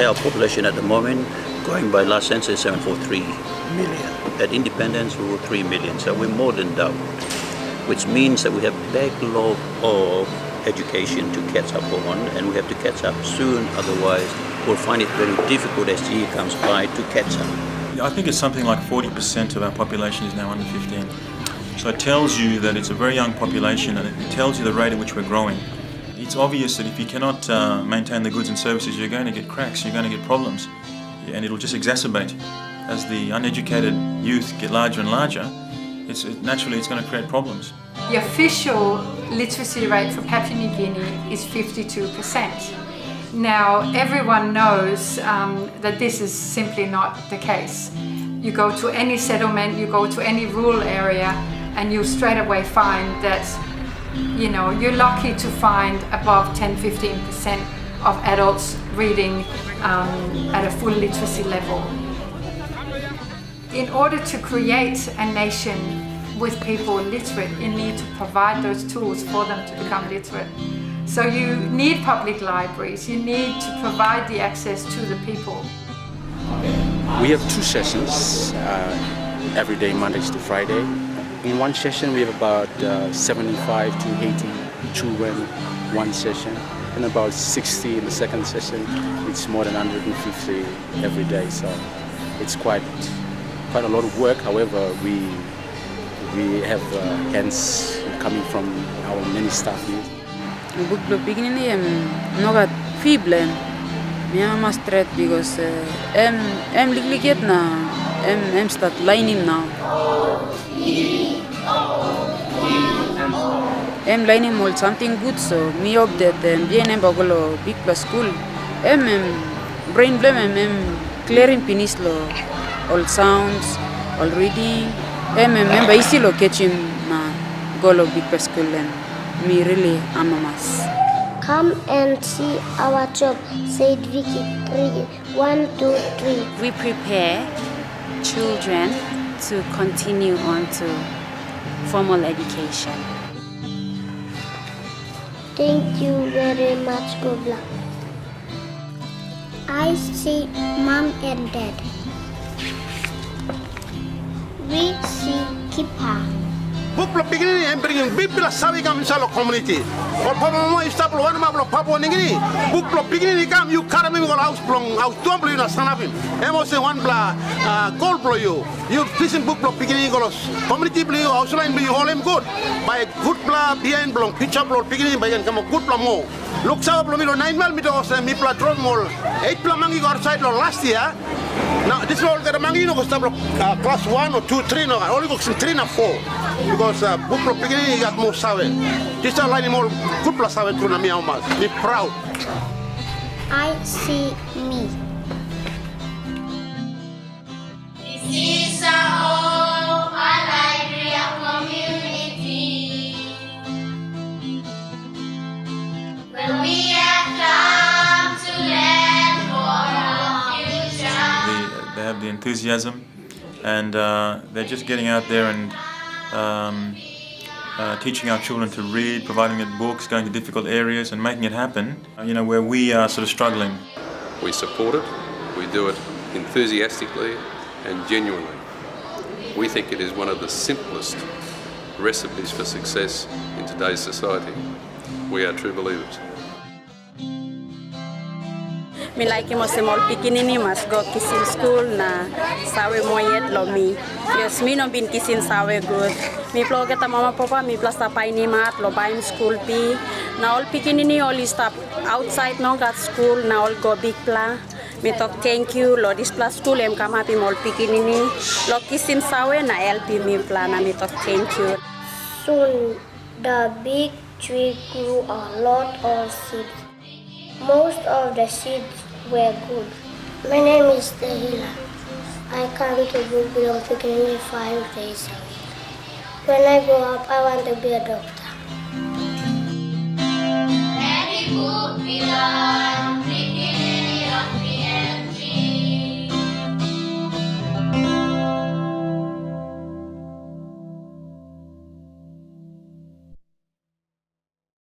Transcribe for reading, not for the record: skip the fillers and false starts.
Our population at the moment, going by last census, 743 million. At independence, we were 3 million, so we're more than double, which means that we have backlog of education to catch up on, and we have to catch up soon, otherwise we'll find it very difficult as the year comes by to catch up. I think it's something like 40% of our population is now under 15. So it tells you that it's a very young population, and it tells you the rate at which we're growing. It's obvious that if you cannot maintain the goods and services, you're going to get cracks, you're going to get problems, and it'll just exacerbate. As the uneducated youth get larger and larger, naturally it's going to create problems. The official literacy rate for Papua New Guinea is 52%. Now, everyone knows that this is simply not the case. You go to any settlement, you go to any rural area, and you straight away find that, you're lucky to find above 10-15% of adults reading at a full literacy level. In order to create a nation with people literate, you need to provide those tools for them to become literate. So you need public libraries, you need to provide the access to the people. We have 2 sessions every day, Mondays to Friday. In one session we have about 75 to 80 children, one session, and about 60 in the second session. It's more than 150 every day, so it's quite a lot of work. However, we have hands coming from our many staff here. Book lo Pikinini no got feeble. Me am straight because ligliget na start lining now. Lining more something good, so me hope that bien bagolo big plus school. Brain blame clearing pinislo all sounds, all reading. Member isi lo catching na golo big plus school me really amamas. Come and see our job, said Vicky. 1, 2, 3. We prepare children to continue on to formal education. Thank you very much, good luck. I see Mom and Dad. We see Kipa. Book lo Pikinini and bringing Bibla Savi come inside the community. Or Papa is stop one map of Papa Nigini. Book lo Pikinini come, you carry me house plong, out tumble in a son of him. Emos one bla gold blow you. You listen book lo Pikinini golos. Community blue, outline blue, all him good. By a good bla behind blong, pitch up lo Pikinini by and come a good plamo. Look up lo 9 meters and me pla drum mall. 8 plamangi outside last year. Now this is all the mangi no stop class 1 or 2, 3 no only goes 3 and 4 because book lo Pikinini got more save. This is line more good plus save to na me almost. Be proud. I see me. This is a home, a library, a community where we have come to learn for our future. They have the enthusiasm, and they're just getting out there and teaching our children to read, providing them books, going to difficult areas and making it happen, where we are sort of struggling. We support it, we do it enthusiastically and genuinely. We think it is one of the simplest recipes for success in today's society. We are true believers. Me like mo se mol Pikinini mas go kisin school na sawe moyet lo mi. Yes, me no bin kisin sawe good. Mi plo kata mama papa mi plus tapai ni mat lo baim school pi. Na all Pikinini all stop outside no got school na all go big pla. Me talk thank you lo this plus school em kam happy mol Pikinini. Lo kisin sawe na LP mi pla na me talk thank you. Soon the big tree grew a lot of seeds. Most of the seeds were good. My name is Tahila. I come to bilong Pikinini 5 days a week. When I grow up, I want to be a doctor.